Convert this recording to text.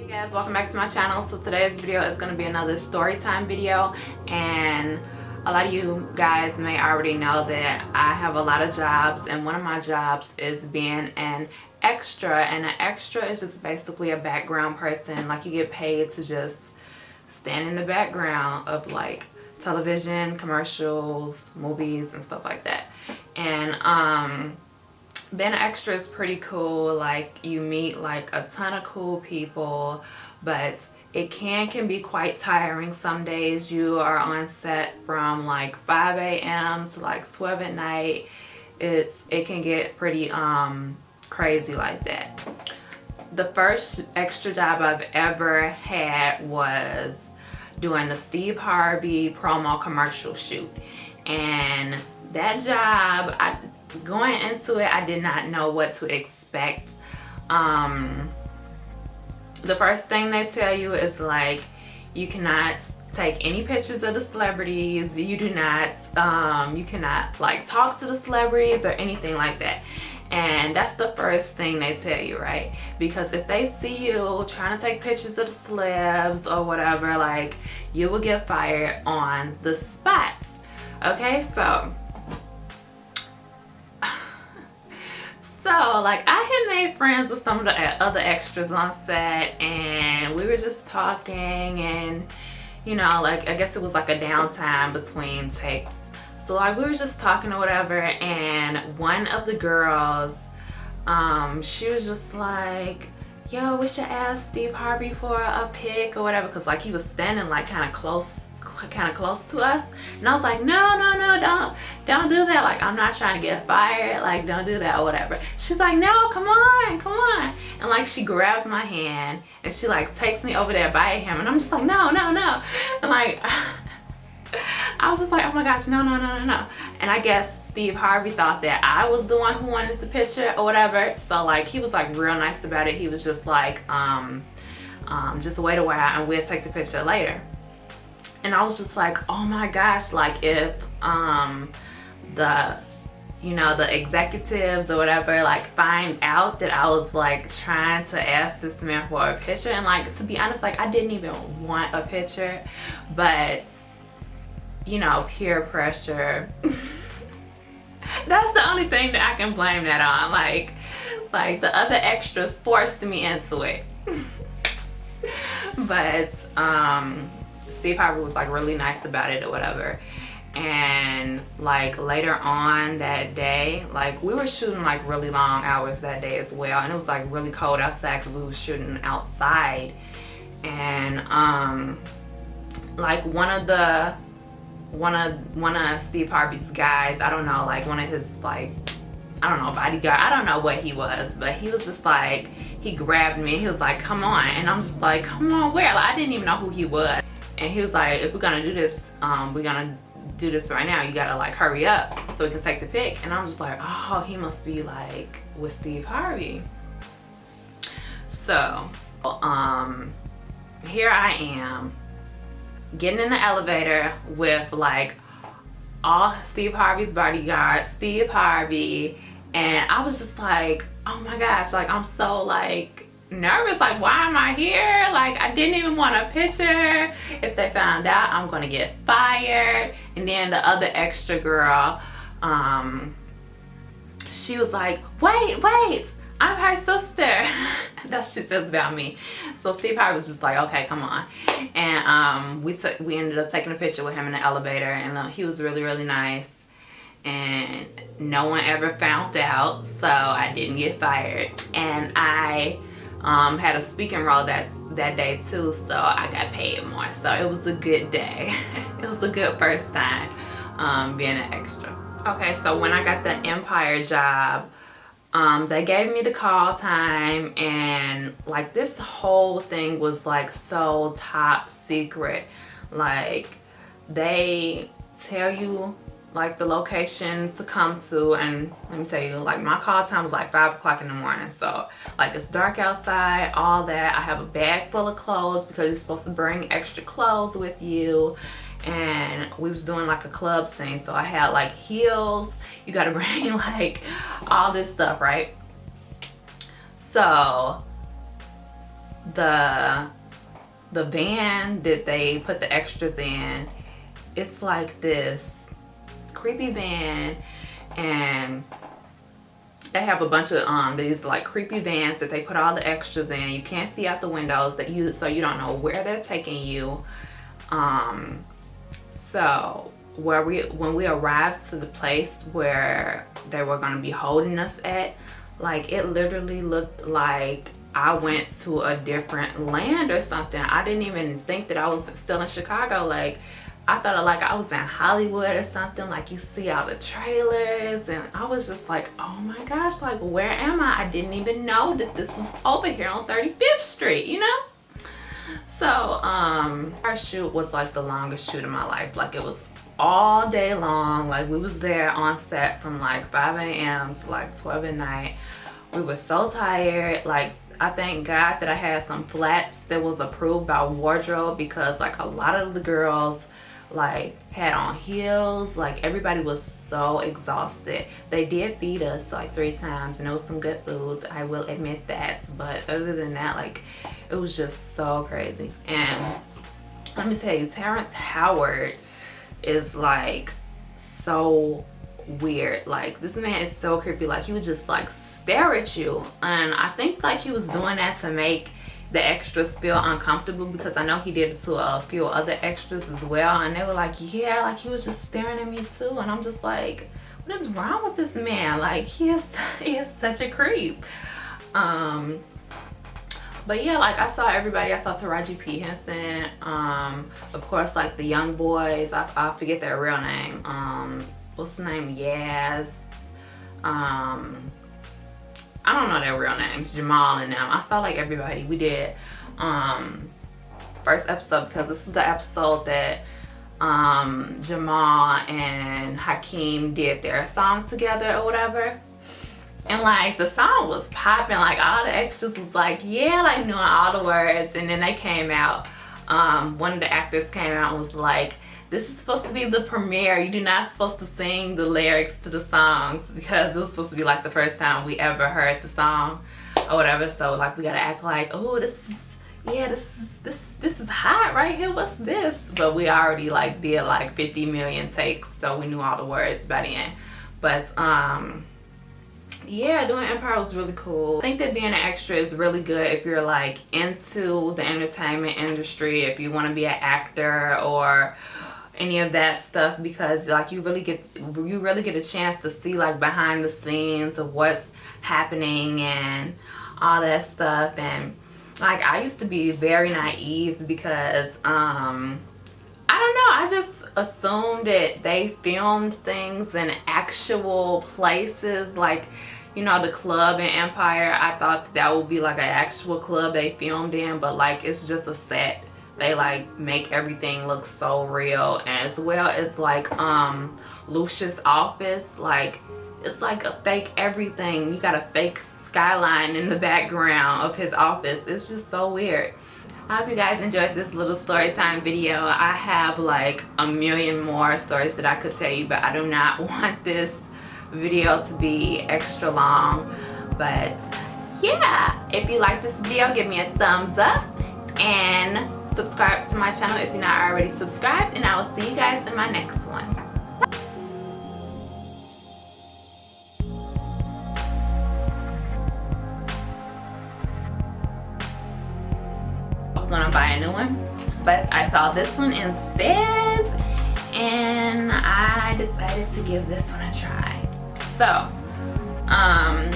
Guys, welcome back to my channel. So today's video is going to be another story time video, and a lot of you guys may already know that I have a lot of jobs, and one of my jobs is being an extra, and an extra is just basically a background person. Like, you get paid to just stand in the background of like television, commercials, movies, and stuff like that. And being an extra is pretty cool. Like, you meet like a ton of cool people, but it can be quite tiring. Some days you are on set from like 5 a.m. to like 12 at night. It can get pretty crazy like that. The first extra job I've ever had was doing the Steve Harvey promo commercial shoot, and that job, going into it, I did not know what to expect. The first thing they tell you is like, you cannot take any pictures of the celebrities. You do not, you cannot like talk to the celebrities or anything like that. And that's the first thing they tell you, right? Because if they see you trying to take pictures of the celebs or whatever, like, you will get fired on the spot. Okay, so like, I had made friends with some of the other extras on set, and we were just talking, and you know, like, I guess it was like a downtime between takes. So like, we were just talking or whatever, and one of the girls, she was just like, yo, we should ask Steve Harvey for a pic or whatever, because like, he was standing like kind of close to us. And I was like, no, don't do that. Like, I'm not trying to get fired. Like, don't do that or whatever. She's like, no, come on. And like, she grabs my hand and she like takes me over there by him, and I'm just like, no. And like, I was just like, oh my gosh, no. And I guess Steve Harvey thought that I was the one who wanted the picture or whatever. So like, he was like real nice about it. He was just like, just wait a while and we'll take the picture later. And I was just like, oh my gosh, like, if the executives or whatever like find out that I was like trying to ask this man for a picture, and like, to be honest, like, I didn't even want a picture, but you know, peer pressure. That's the only thing that I can blame that on. Like the other extras forced me into it. But Steve Harvey was like really nice about it or whatever. And like, later on that day, like, we were shooting like really long hours that day as well, and it was like really cold outside because we were shooting outside. And like, one of Steve Harvey's guys, I don't know, like one of his, like, I don't know, bodyguard, I don't know what he was, but he was just like, he grabbed me and he was like, come on. And I'm just like, come on where? Like, I didn't even know who he was. And he was like, if we're gonna do this, we're gonna do this right now. You gotta like hurry up so we can take the pic. And I'm just like, oh, he must be like with Steve Harvey. So here I am getting in the elevator with like all Steve Harvey's bodyguards, Steve Harvey, and I was just like, oh my gosh, like, I'm so like nervous. Like, why am I here? Like, I didn't even want a picture. If they found out, I'm gonna get fired. And then the other extra girl, she was like, wait, I'm her sister. That's what she says about me. So Steve Harvey was just like, okay, come on. And we ended up taking a picture with him in the elevator, and he was really nice, and no one ever found out, so I didn't get fired. And I had a speaking role that day too, so I got paid more. So it was a good day. It was a good first time being an extra. Okay, so when I got the Empire job, they gave me the call time, and like, this whole thing was like so top secret. Like, they tell you like the location to come to, and let me tell you, like, my call time was like 5 o'clock in the morning. So like, it's dark outside, all that. I have a bag full of clothes because you're supposed to bring extra clothes with you. And we was doing like a club scene, so I had like heels. You gotta bring like all this stuff, right? So the van that they put the extras in, it's like this creepy van, and they have a bunch of these like creepy vans that they put all the extras in. You can't see out the windows, so you don't know where they're taking you. So when we arrived to the place where they were going to be holding us at, like, it literally looked like I went to a different land or something. I didn't even think that I was still in Chicago. Like, I thought like I was in Hollywood or something. Like, you see all the trailers, and I was just like, oh my gosh, like, where am I? I didn't even know that this was over here on 35th Street, you know? So our shoot was like the longest shoot of my life. Like, it was all day long. Like, we was there on set from like 5 a.m. to like 12 at night. We were so tired. Like, I thank God that I had some flats that was approved by wardrobe, because like a lot of the girls like had on heels. Like, everybody was so exhausted. They did feed us like 3 times, and it was some good food, I will admit that, but other than that, like, it was just so crazy. And let me tell you, Terrence Howard is like so weird. Like, this man is so creepy. Like, he would just like stare at you, and I think like he was doing that to make the extras feel uncomfortable, because I know he did it to a few other extras as well, and they were like, yeah, like, he was just staring at me too. And I'm just like, what is wrong with this man? Like, he is such a creep. But yeah, like, I saw everybody. I saw Taraji P. Henson, of course, like the young boys. I forget their real name. What's his name? Yaz. I don't know their real names, Jamal and them. I saw like everybody. We did first episode, because this is the episode that Jamal and Hakeem did their song together or whatever. And like, the song was popping. Like, all the extras was like, yeah, like, knowing all the words. And then they came out, one of the actors came out and was like, this is supposed to be the premiere. You're not supposed to sing the lyrics to the songs, because it was supposed to be like the first time we ever heard the song or whatever. So like, we gotta act like, oh, this is hot right here. What's this? But we already like did like 50 million takes, so we knew all the words by the end. But yeah, doing Empire was really cool. I think that being an extra is really good if you're like into the entertainment industry, if you want to be an actor or any of that stuff, because like, you really get a chance to see like behind the scenes of what's happening and all that stuff. And like, I used to be very naive, because I don't know, I just assumed that they filmed things in actual places. Like, you know, the club in Empire, I thought that would be like an actual club they filmed in, but like, it's just a set. They like make everything look so real. And as well as like Lucius' office, like, it's like a fake everything. You got a fake skyline in the background of his office. It's just so weird. I hope you guys enjoyed this little story time video. I have like a million more stories that I could tell you, but I do not want this video to be extra long. But yeah, if you like this video, give me a thumbs up and subscribe to my channel if you're not already subscribed, and I will see you guys in my next one. I was gonna buy a new one, but I saw this one instead, and I decided to give this one a try. So